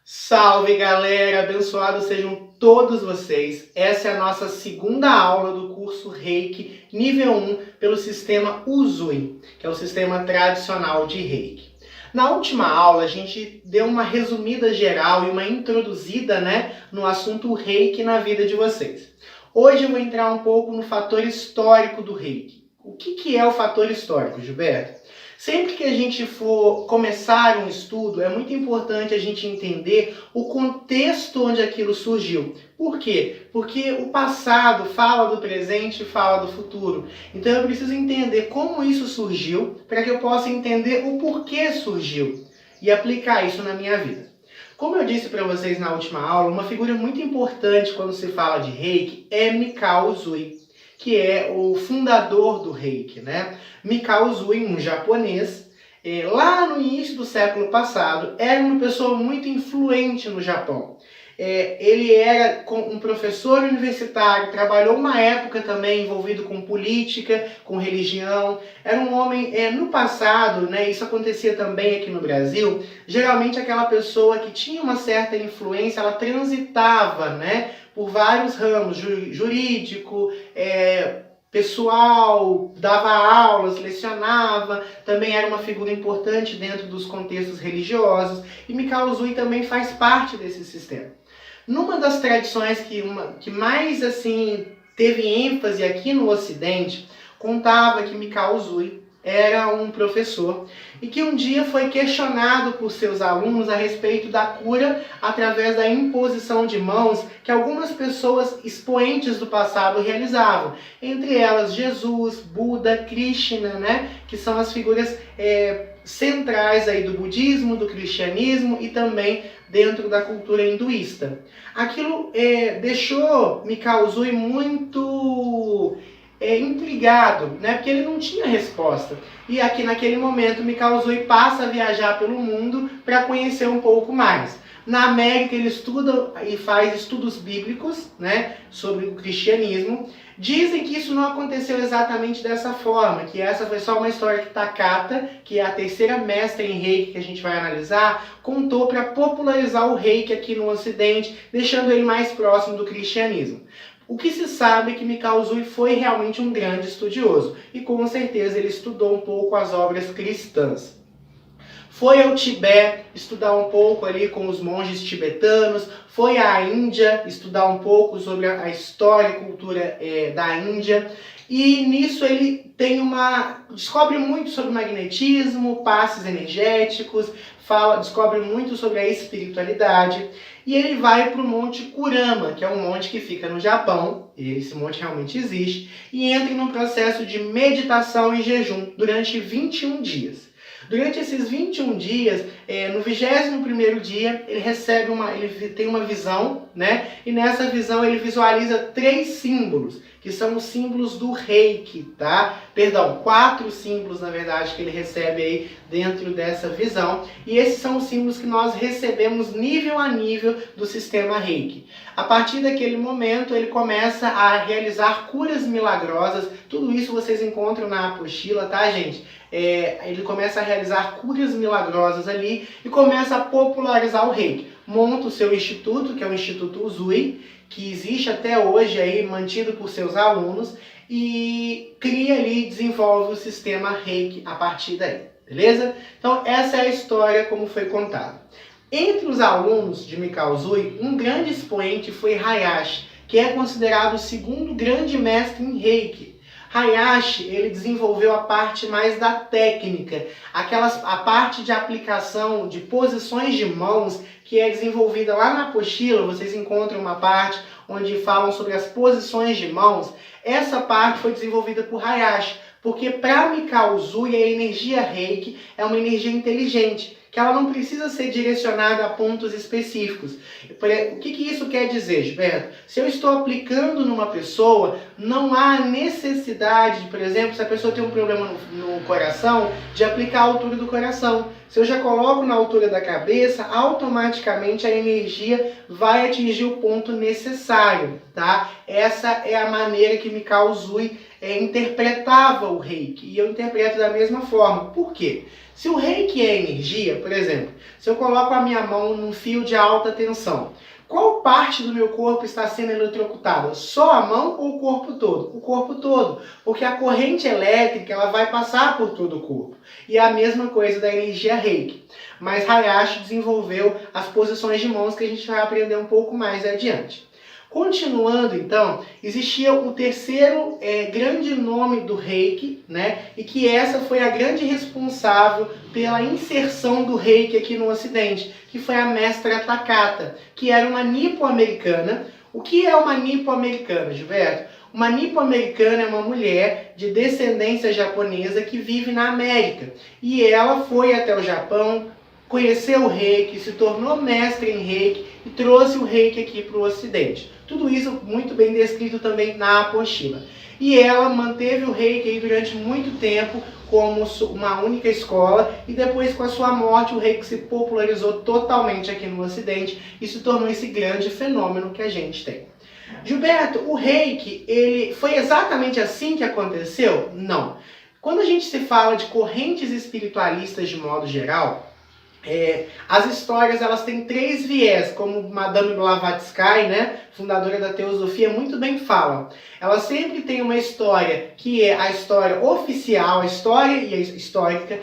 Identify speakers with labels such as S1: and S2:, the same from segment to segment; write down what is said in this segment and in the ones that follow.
S1: Salve galera, abençoados sejam todos vocês. Essa é a nossa segunda aula do curso Reiki nível 1 pelo sistema Usui, que é o sistema tradicional de Reiki. Na última aula a gente deu uma resumida geral e uma introduzida, no assunto Reiki na vida de vocês. Hoje eu vou entrar um pouco no fator histórico do Reiki. O que é o fator histórico, Gilberto? Sempre que a gente for começar um estudo, é muito importante a gente entender o contexto onde aquilo surgiu. Por quê? Porque o passado fala do presente e fala do futuro. Então eu preciso entender como isso surgiu para que eu possa entender o porquê surgiu e aplicar isso na minha vida. Como eu disse para vocês na última aula, uma figura muito importante quando se fala de Reiki é Mikao Usui, que é o fundador do Reiki, Mikao Usui, um japonês, lá no início do século passado, era uma pessoa muito influente no Japão. Ele era um professor universitário, trabalhou uma época também envolvido com política, com religião. Era um homem, no passado, isso acontecia também aqui no Brasil, geralmente aquela pessoa que tinha uma certa influência, ela transitava, por vários ramos, jurídico, pessoal, dava aulas, lecionava, também era uma figura importante dentro dos contextos religiosos, e Mikao Usui também faz parte desse sistema. Numa das tradições que mais teve ênfase aqui no Ocidente, contava que Mikao Usui era um professor e que um dia foi questionado por seus alunos a respeito da cura através da imposição de mãos que algumas pessoas expoentes do passado realizavam. Entre elas Jesus, Buda, Krishna, que são as figuras centrais aí do budismo, do cristianismo e também dentro da cultura hinduísta. Aquilo deixou Mikao Usui muito intrigado, porque ele não tinha resposta. E aqui naquele momento Mikao Usui passa a viajar pelo mundo para conhecer um pouco mais. Na América ele estuda e faz estudos bíblicos, sobre o cristianismo. Dizem que isso não aconteceu exatamente dessa forma, que essa foi só uma história que Takata, que é a terceira mestra em Reiki que a gente vai analisar, contou para popularizar o Reiki aqui no Ocidente, deixando ele mais próximo do cristianismo. O que se sabe é que Mikao Usui foi realmente um grande estudioso, e com certeza ele estudou um pouco as obras cristãs. Foi ao Tibete estudar um pouco ali com os monges tibetanos, foi à Índia estudar um pouco sobre a história e cultura da Índia, e nisso ele descobre muito sobre magnetismo, passes energéticos, descobre muito sobre a espiritualidade, e ele vai para o Monte Kurama, que é um monte que fica no Japão, e esse monte realmente existe, e entra num processo de meditação e jejum durante 21 dias. Durante esses 21 dias, no 21º dia, ele tem uma visão, e nessa visão ele visualiza 3 símbolos, que são os símbolos do Reiki, tá? Perdão, 4 símbolos, na verdade, que ele recebe aí dentro dessa visão, e esses são os símbolos que nós recebemos nível a nível do sistema Reiki. A partir daquele momento, ele começa a realizar curas milagrosas, tudo isso vocês encontram na apostila, tá, gente? Ele começa a realizar curas milagrosas ali e começa a popularizar o Reiki. Monta o seu instituto, que é o Instituto Usui, que existe até hoje, aí, mantido por seus alunos, e cria ali, desenvolve o sistema Reiki a partir daí, beleza? Então essa é a história como foi contada. Entre os alunos de Mikao Usui, um grande expoente foi Hayashi, que é considerado o segundo grande mestre em Reiki. Hayashi, ele desenvolveu a parte mais da técnica, a parte de aplicação de posições de mãos que é desenvolvida lá na apostila. Vocês encontram uma parte onde falam sobre as posições de mãos. Essa parte foi desenvolvida por Hayashi, porque para Mikao Usui a energia Reiki é uma energia inteligente, que ela não precisa ser direcionada a pontos específicos. O que isso quer dizer, Gilberto? Se eu estou aplicando numa pessoa, não há necessidade, por exemplo, se a pessoa tem um problema no coração, de aplicar a altura do coração. Se eu já coloco na altura da cabeça, automaticamente a energia vai atingir o ponto necessário, tá? Essa é a maneira que Mikao Usui interpretava o reiki, e eu interpreto da mesma forma. Por quê? Se o reiki é energia, por exemplo, se eu coloco a minha mão num fio de alta tensão, qual parte do meu corpo está sendo eletrocutada? Só a mão ou o corpo todo? O corpo todo, porque a corrente elétrica ela vai passar por todo o corpo. E é a mesma coisa da energia reiki. Mas Hayashi desenvolveu as posições de mãos que a gente vai aprender um pouco mais adiante. Continuando, então, existia o terceiro grande nome do reiki, né? E que essa foi a grande responsável pela inserção do reiki aqui no Ocidente, que foi a mestra Takata, que era uma nipo-americana. O que é uma nipo-americana, Gilberto? Uma nipo-americana é uma mulher de descendência japonesa que vive na América. E ela foi até o Japão, conheceu o reiki, se tornou mestre em reiki e trouxe o reiki aqui para o Ocidente. Tudo isso muito bem descrito também na apostila. E ela manteve o reiki aí durante muito tempo como uma única escola, e depois com a sua morte o reiki se popularizou totalmente aqui no Ocidente e se tornou esse grande fenômeno que a gente tem. Gilberto, o reiki, ele foi exatamente assim que aconteceu? Não. Quando a gente se fala de correntes espiritualistas de modo geral, as histórias elas têm três viés, como Madame Blavatsky, né, fundadora da teosofia, muito bem fala. Ela sempre tem uma história que é a história oficial, a história e a histórica,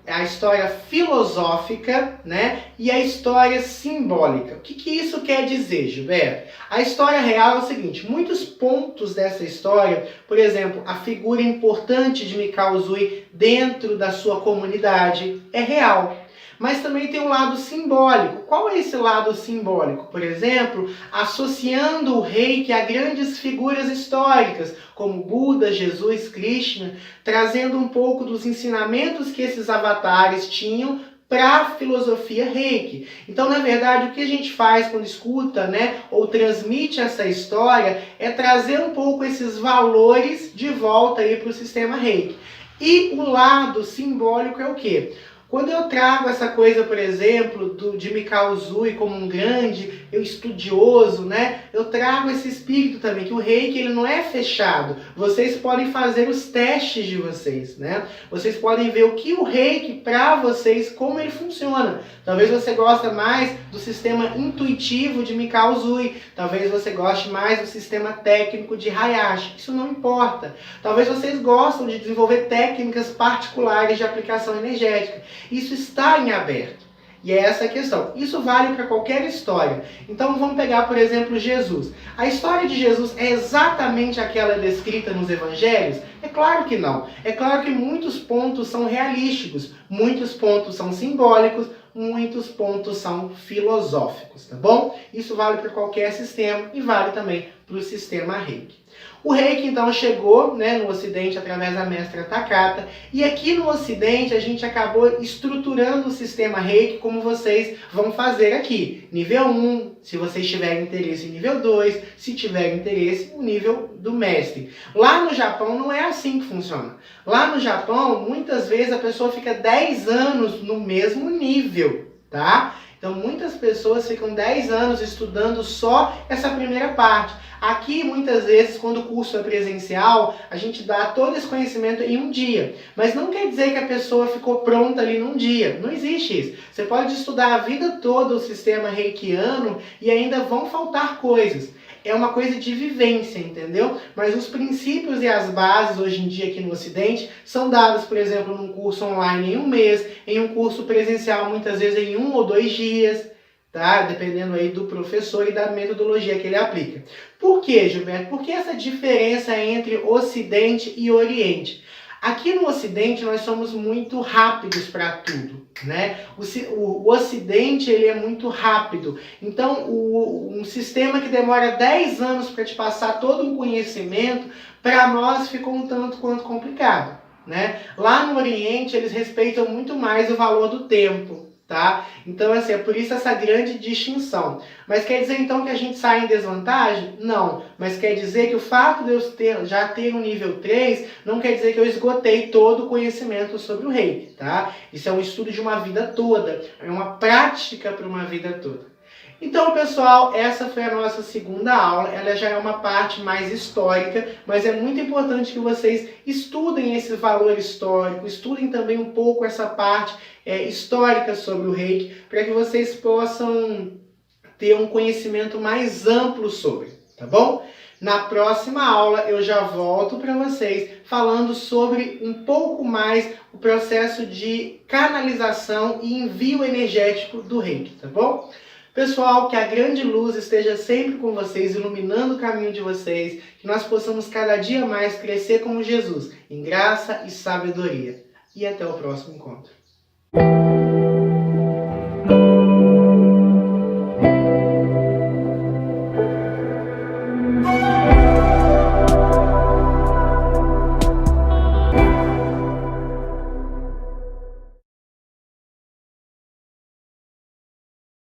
S1: a história filosófica, né, e a história simbólica. O que isso quer dizer, Gilberto? A história real é o seguinte: muitos pontos dessa história, por exemplo, a figura importante de Mikao Usui dentro da sua comunidade é real. Mas também tem um lado simbólico. Qual é esse lado simbólico? Por exemplo, associando o reiki a grandes figuras históricas, como Buda, Jesus, Krishna, trazendo um pouco dos ensinamentos que esses avatares tinham para a filosofia reiki. Então, na verdade, o que a gente faz quando escuta, né, ou transmite essa história é trazer um pouco esses valores de volta para o sistema reiki. E o lado simbólico é o quê? Quando eu trago essa coisa, por exemplo, de Mikao Usui como um grande estudioso, né? Eu trago esse espírito também, que o reiki ele não é fechado. Vocês podem fazer os testes de vocês, né? Vocês podem ver o que o reiki para vocês, como ele funciona. Talvez você goste mais do sistema intuitivo de Mikao Usui. Talvez você goste mais do sistema técnico de Hayashi. Isso não importa. Talvez vocês gostem de desenvolver técnicas particulares de aplicação energética. Isso está em aberto. E é essa a questão. Isso vale para qualquer história. Então vamos pegar, por exemplo, Jesus. A história de Jesus é exatamente aquela descrita nos evangelhos? É claro que não. É claro que muitos pontos são realísticos, muitos pontos são simbólicos, muitos pontos são filosóficos, tá bom? Isso vale para qualquer sistema e vale também para o sistema reiki. O reiki então chegou, né, no Ocidente através da mestra Takata, e aqui no Ocidente a gente acabou estruturando o sistema reiki como vocês vão fazer aqui. Nível 1, se vocês tiverem interesse, nível 2, se tiverem interesse, o nível do mestre. Lá no Japão não é assim que funciona. Lá no Japão, muitas vezes a pessoa fica 10 anos no mesmo nível, tá? Então muitas pessoas ficam 10 anos estudando só essa primeira parte. Aqui, muitas vezes, quando o curso é presencial, a gente dá todo esse conhecimento em um dia. Mas não quer dizer que a pessoa ficou pronta ali num dia. Não existe isso. Você pode estudar a vida toda o sistema reikiano e ainda vão faltar coisas. É uma coisa de vivência, entendeu? Mas os princípios e as bases, hoje em dia, aqui no Ocidente, são dados, por exemplo, num curso online em um mês, em um curso presencial, muitas vezes em 1 ou 2 dias. Tá? Dependendo aí do professor e da metodologia que ele aplica. Por quê, Gilberto? Por que essa diferença entre Ocidente e Oriente? Aqui no Ocidente nós somos muito rápidos para tudo, né? O Ocidente ele é muito rápido. Então, um sistema que demora 10 anos para te passar todo um conhecimento, para nós ficou um tanto quanto complicado, né? Lá no Oriente eles respeitam muito mais o valor do tempo. Tá? Então, assim, é por isso essa grande distinção. Mas quer dizer, então, que a gente sai em desvantagem? Não. Mas quer dizer que o fato de eu já ter um nível 3, não quer dizer que eu esgotei todo o conhecimento sobre o reiki, tá? Isso é um estudo de uma vida toda. É uma prática para uma vida toda. Então, pessoal, essa foi a nossa segunda aula. Ela já é uma parte mais histórica, mas é muito importante que vocês estudem esse valor histórico, estudem também um pouco essa parte histórica sobre o Reiki, para que vocês possam ter um conhecimento mais amplo sobre, tá bom? Na próxima aula eu já volto para vocês falando sobre um pouco mais o processo de canalização e envio energético do Reiki, tá bom? Pessoal, que a grande luz esteja sempre com vocês, iluminando o caminho de vocês, que nós possamos cada dia mais crescer como Jesus, em graça e sabedoria. E até o próximo encontro.